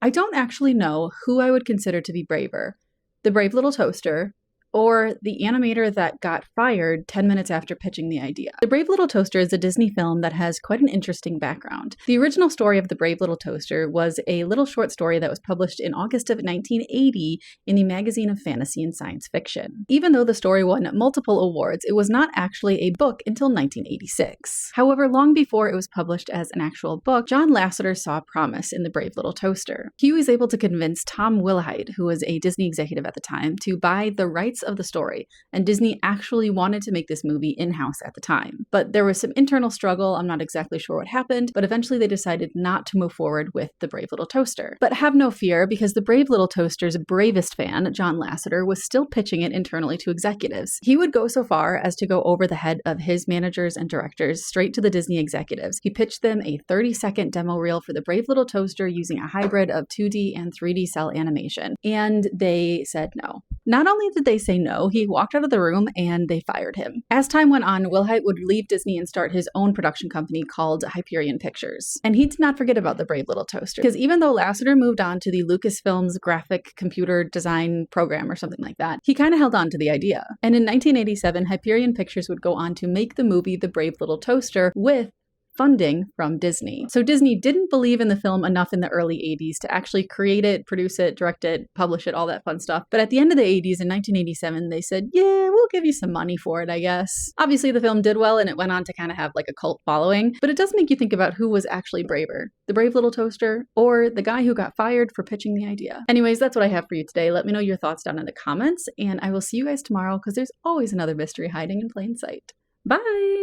I don't actually know who I would consider to be braver, the brave little toaster or the animator that got fired 10 minutes after pitching the idea. The Brave Little Toaster is a Disney film that has quite an interesting background. The original story of The Brave Little Toaster was a little short story that was published in August of 1980 in the Magazine of Fantasy and Science Fiction. Even though the story won multiple awards, it was not actually a book until 1986. However, long before it was published as an actual book, John Lasseter saw promise in The Brave Little Toaster. He was able to convince Tom Wilhite, who was a Disney executive at the time, to buy the rights of the story, and Disney actually wanted to make this movie in-house at the time. But there was some internal struggle, I'm not exactly sure what happened, but eventually they decided not to move forward with The Brave Little Toaster. But have no fear, because The Brave Little Toaster's bravest fan, John Lasseter, was still pitching it internally to executives. He would go so far as to go over the head of his managers and directors straight to the Disney executives. He pitched them a 30-second demo reel for The Brave Little Toaster using a hybrid of 2D and 3D cell animation, and they said no. Not only did they say no, he walked out of the room and they fired him. As time went on, Wilhite would leave Disney and start his own production company called Hyperion Pictures. And he did not forget about The Brave Little Toaster, because even though Lasseter moved on to the Lucasfilm's graphic computer design program or something like that, he kind of held on to the idea. And in 1987, Hyperion Pictures would go on to make the movie The Brave Little Toaster with funding from Disney. So Disney didn't believe in the film enough in the early 80s to actually create it, produce it, direct it, publish it, all that fun stuff. But at the end of the 80s, in 1987, they said, yeah, we'll give you some money for it, I guess. Obviously, the film did well and it went on to kind of have like a cult following, but it does make you think about who was actually braver, the Brave Little Toaster or the guy who got fired for pitching the idea. Anyways, that's what I have for you today. Let me know your thoughts down in the comments, and I will see you guys tomorrow because there's always another mystery hiding in plain sight. Bye!